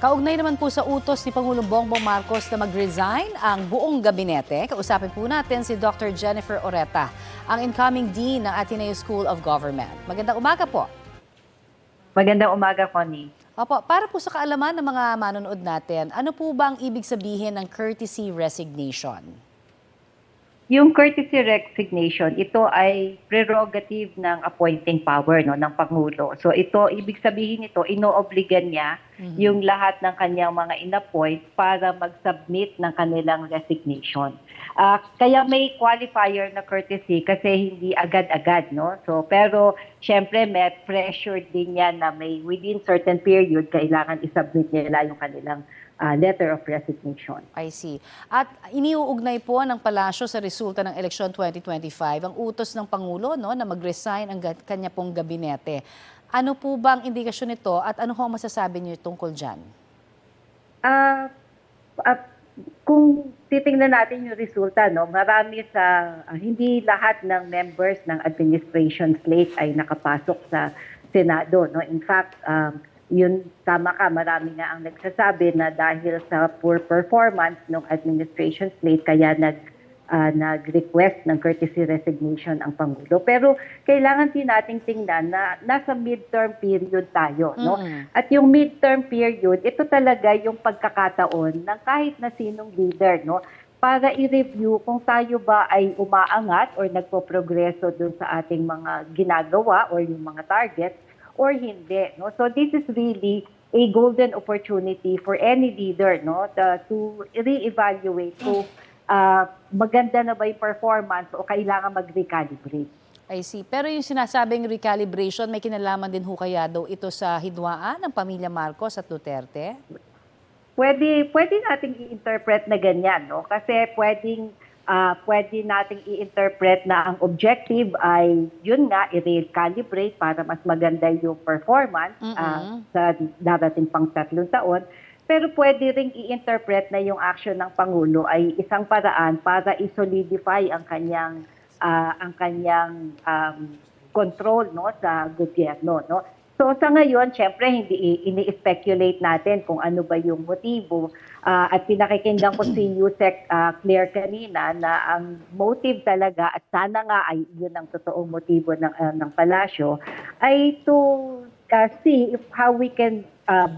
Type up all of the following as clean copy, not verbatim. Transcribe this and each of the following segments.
Kaugnay naman po sa utos ni Pangulong Bongbong Marcos na mag-resign ang buong gabinete, kausapin po natin si Dr. Jennifer Oreta, ang incoming Dean ng Ateneo School of Government. Magandang umaga po. Magandang umaga, Connie. Opo, para po sa kaalaman ng mga manonood natin, ano po ba ang ibig sabihin ng courtesy resignation? Yung courtesy resignation, ito ay prerogative ng appointing power ng Pangulo. So ito, ibig sabihin nito, inoobligan niya yung lahat ng kanyang mga inappoint para mag-submit ng kanilang resignation. Kaya may qualifier na courtesy kasi hindi agad-agad, no? So pero syempre may pressure din yan na may within certain period kailangan i-submit nila yung kanilang letter of resignation. I see. At iniuugnay po ng palasyo sa resulta ng eleksyon 2025 ang utos ng Pangulo na mag-resign ang kanya pong gabinete. Ano po ba ang indikasyon nito at ano ho masasabi niyo tungkol dyan? Kung titingnan natin yung resulta, marami hindi lahat ng members ng administration slate ay nakapasok sa Senado. In fact, yun, tama ka, marami nga ang nagsasabi na dahil sa poor performance ng administration slate kaya nag-request ng courtesy resignation ang Pangulo. Pero kailangan din nating tingnan na nasa midterm period tayo. At yung midterm period, ito talaga yung pagkakataon ng kahit na sinong leader para i-review kung tayo ba ay umaangat or nagpo-progreso dun sa ating mga ginagawa or yung mga targets or hindi. So this is really a golden opportunity for any leader to re-evaluate kung maganda na ba yung performance o kailangan mag-recalibrate. I see. Pero yung sinasabing recalibration, may kinalaman din ho kaya daw ito sa hidwaan ng pamilya Marcos at Duterte? Pwede nating i-interpret na ganyan, kasi pwede nating i-interpret na ang objective ay yun nga, i-recalibrate para mas maganda yung performance sa darating pang 3 taon. Pero pwede ring i-interpret na yung action ng Pangulo ay isang paraan para i-solidify ang kanyang control sa gobyerno. So sa ngayon, syempre hindi ini-speculate natin kung ano ba yung motibo at pinakikinggan ko si Yusek Claire kanina na ang motive talaga at sana nga ay yun ang totoong motibo ng palasyo ay to see how we can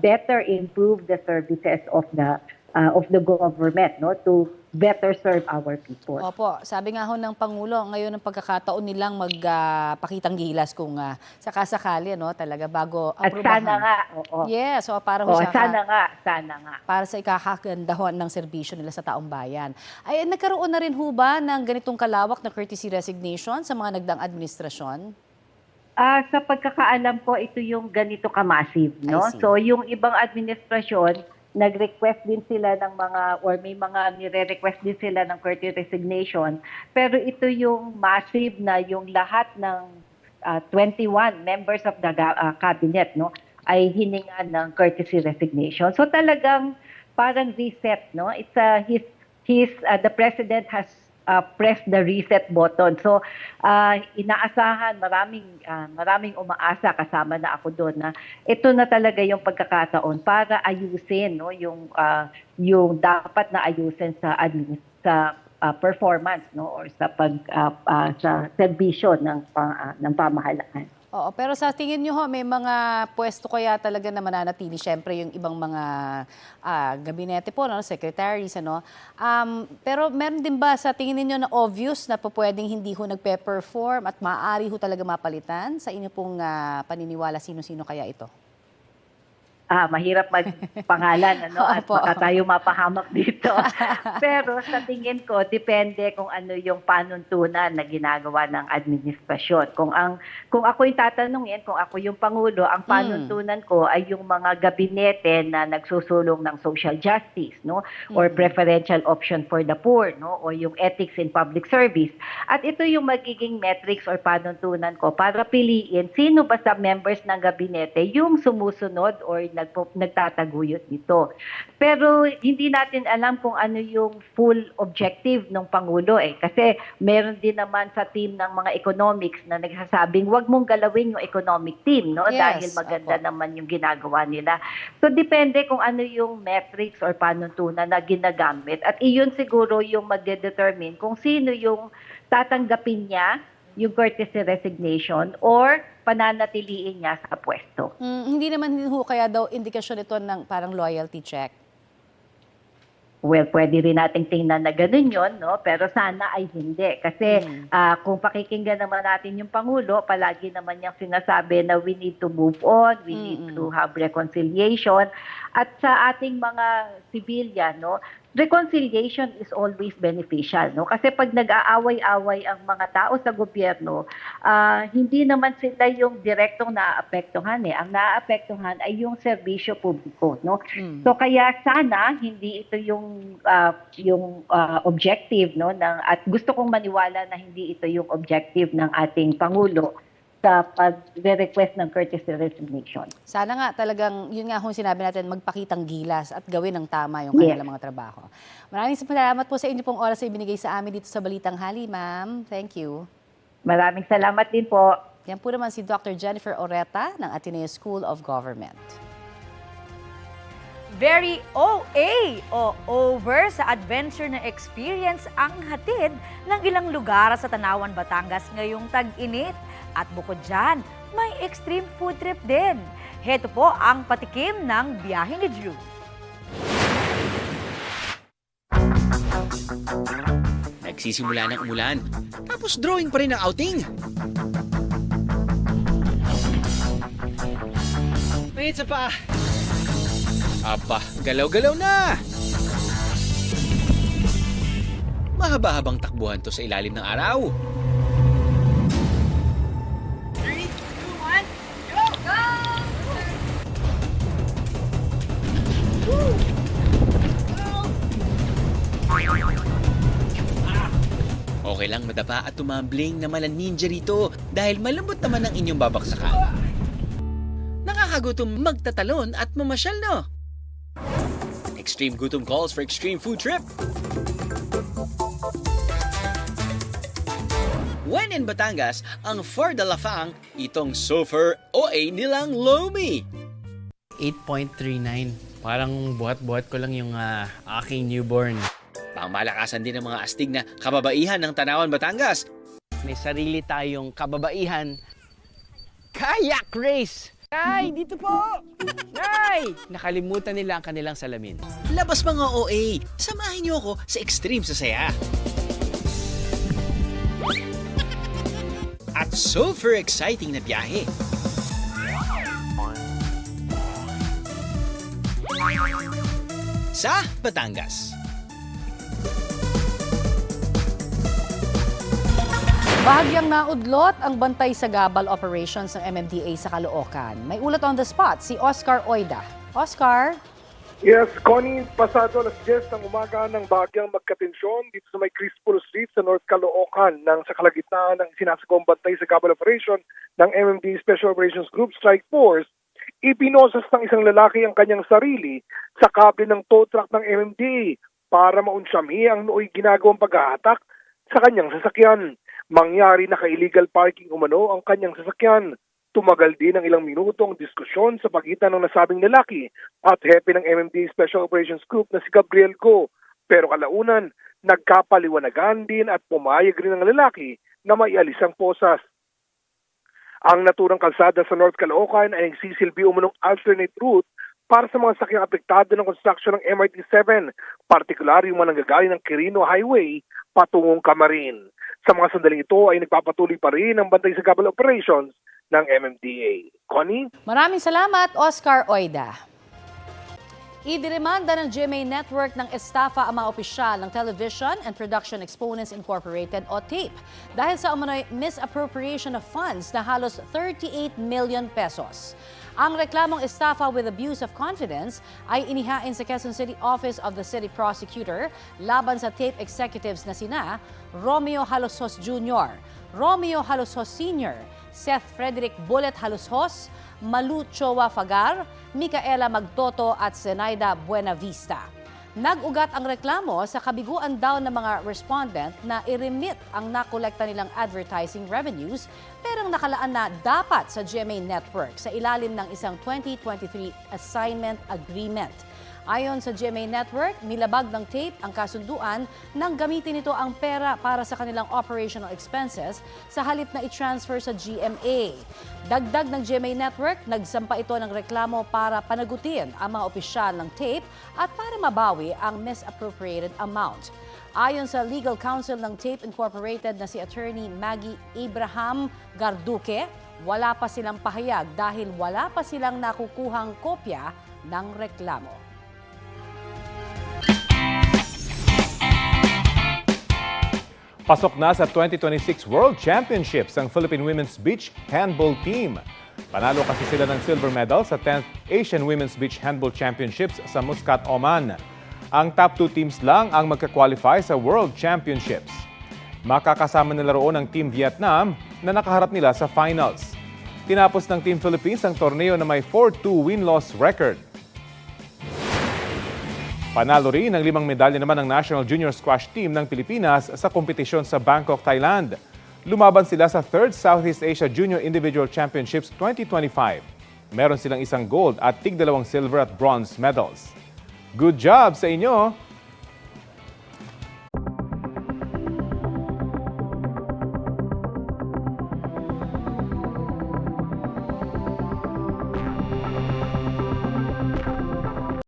better improve the services of the government to better serve our people. Opo, sabi nga ho ng Pangulo, ngayon ang pagkakataon nilang magpakitang gilas kung sakasakali talaga bago aprubahan. At sana nga, oo. Yes, so para ho sana nga. Para sa ikakagandahon ng serbisyo nila sa taong bayan. Ay nagkaroon na rin ho ba ng ganitong kalawak na courtesy resignation sa mga nagdaang administrasyon? Sa pagkakaalam ko, ito yung ganito ka-massive, So yung ibang administrasyon, nag-request din sila ng may mga nire-request din sila ng courtesy resignation. Pero ito yung massive na yung lahat ng 21 members of the cabinet, ay hininga ng courtesy resignation. So talagang parang reset, It's the president has press the reset button. So, inaasahan, maraming umaasa, kasama na ako doon, na ito na talaga yung pagkakataon para ayusin yung dapat na ayusin sa performance or sa sa serbisyo ng pamahalaan. Oo, pero sa tingin nyo ho, may mga pwesto kaya talaga na mananatili, syempre yung ibang mga gabinete po, secretaries, pero meron din ba sa tingin niyo na obvious na pwedeng hindi ho nagpe-perform at maaari ho talaga mapalitan? Sa inyo pong paniniwala, sino-sino kaya ito? Mahirap magpangalan at baka tayo mapahamak dito. Pero sa tingin ko, depende kung ano yung panuntunan na ginagawa ng administrasyon. Kung ako yung tatanungin, kung ako yung Pangulo, ang panuntunan ko ay yung mga gabinete na nagsusulong ng social justice, or preferential option for the poor, o yung ethics in public service. At ito yung magiging metrics or panuntunan ko para piliin sino ba sa members ng gabinete yung sumusunod or nagtataguyod nito. Pero hindi natin alam kung ano yung full objective ng Pangulo kasi meron din naman sa team ng mga economics na nagsasabing wag mong galawin yung economic team, no? Yes, Dahil maganda opo. naman yung ginagawa nila. So depende kung ano yung metrics or panuntunan na ginagamit. At iyon siguro yung magde-determine kung sino yung tatanggapin niya yung courtesy resignation or pananatiliin niya sa pwesto. Hindi naman ho kaya daw indikasyon ito ng parang loyalty check. Well, pwede rin nating tingnan na ganun yun, no? Pero sana ay hindi. Kasi kung pakikinggan naman natin yung Pangulo, palagi naman niyang sinasabi na we need to move on, we need to have reconciliation. At sa ating mga civilian, no, reconciliation is always beneficial, no? Kasi pag nag-aaway-away ang mga tao sa gobyerno, hindi naman sila yung direktong naaapektuhan Ang naaapektuhan ay yung serbisyo publiko, no? So kaya sana hindi ito yung objective, no, at gusto kong maniwala na hindi ito yung objective ng ating Pangulo sa pag-request ng courtesy resignation. Sana nga talagang, yun nga kung sinabi natin, magpakitang gilas at gawin ng tama yung kanilang mga trabaho. Maraming salamat po sa inyo pong oras na ibinigay sa amin dito sa Balitang Hali, ma'am. Thank you. Maraming salamat din po. Yan po naman si Dr. Jennifer Oreta ng Ateneo School of Government. Very OA o over sa adventure na experience ang hatid ng ilang lugar sa Tanawan, Batangas ngayong tag-init. At bukod dyan, may extreme food trip din. Heto po ang patikim ng biyahe ni Drew. Nagsisimula ng umulan, tapos drawing pa rin ang outing. May isa pa. Aba, galaw-galaw na! Mahaba-habang takbuhan to sa ilalim ng araw. Okay lang madapa at tumambling na mala ninja rito dahil malambot naman ang inyong babaksakan. Nakakagutom magtatalon at mamasyal, no? Extreme gutom calls for extreme food trip. When in Batangas, ang For the Lafang, itong Sofer OA nilang Lomi. 8.39. Parang buhat-buhat ko lang yung aking newborn. Pangmalakasan din ng mga astig na kababaihan ng Tanawan, Batangas. May sarili tayong kababaihan. Kayak race! Nay, dito po! Nay! Nakalimutan nila ang kanilang salamin. Labas mga OA, samahin niyo ako sa extreme sa saya. At super exciting na biyahe. Sa Batangas. Bahagyang naudlot ang bantay sa gabal operations ng MMDA sa Caloocan. May ulat on the spot si Oscar Oida. Oscar? Yes, Connie, pasado alas 10 ng umaga ng bahagyang magkatensyon dito sa may Crispolo Street sa North Caloocan nang sa kalagitnaan ng sinasagawang bantay sa gabal operation ng MMDA Special Operations Group Strike Force, ipinosas ng isang lalaki ang kanyang sarili sa kable ng tow truck ng MMDA para maunsyami ang nooy ginagawang paghahatak sa kanyang sasakyan. Mangyari na ka-illegal parking umano ang kanyang sasakyan. Tumagal din ng ilang minuto ang diskusyon sa pagitan ng nasabing lalaki at hepe ng MMDA Special Operations Group na si Gabriel Go. Pero kalaunan, nagkapaliwanagan din at pumayag rin ng lalaki na maialis ang posas. Ang naturang kalsada sa North Caloocan ay nagsisilbi umunong alternate route para sa mga sakyang apektado ng construction ng MRT-7, partikular yung mga nanggagaling ng Quirino Highway patungong Camarin. Sa mga sandaling ito ay nagpapatuloy pa rin ang bantay sa gabal operations ng MMDA. Connie? Maraming salamat, Oscar Oida. Idiremanda ng GMA Network ng estafa ang mga opisyal ng Television and Production Exponents Incorporated o TAPE dahil sa umano'y misappropriation of funds na halos 38 million pesos. Ang reklamong estafa with abuse of confidence ay inihain sa Quezon City Office of the City Prosecutor laban sa TAPE executives na sina Romeo Halosos Jr., Romeo Halosos Sr., Seth Frederick Bullet Halosos, Malu Choa Fagar, Micaela Magtoto at Zenaida Buenavista. Nag-ugat ang reklamo sa kabiguan daw ng mga respondent na i-remit ang nakolekta nilang advertising revenues perang nakalaan na dapat sa GMA Network sa ilalim ng isang 2023 assignment agreement. Ayon sa GMA Network, nilabag ng tape ang kasunduan nang gamitin nito ang pera para sa kanilang operational expenses sa halip na i-transfer sa GMA. Dagdag ng GMA Network, nagsampa ito ng reklamo para panagutin ang mga opisyal ng tape at para mabawi ang misappropriated amount. Ayon sa legal counsel ng Tape Incorporated na si Attorney Maggie Abraham Garduque, wala pa silang pahayag dahil wala pa silang nakukuhang kopya ng reklamo. Pasok na sa 2026 World Championships ang Philippine Women's Beach Handball Team. Panalo kasi sila ng silver medal sa 10th Asian Women's Beach Handball Championships sa Muscat, Oman. Ang top 2 teams lang ang magka-qualify sa World Championships. Makakasama nila roon ang Team Vietnam na nakaharap nila sa finals. Tinapos ng Team Philippines ang torneo na may 4-2 win-loss record. Panalo rin ng 5 medalya naman ng National Junior Squash Team ng Pilipinas sa kompetisyon sa Bangkok, Thailand. Lumaban sila sa 3rd Southeast Asia Junior Individual Championships 2025. Meron silang isang gold at tig-2 silver at bronze medals. Good job sa inyo!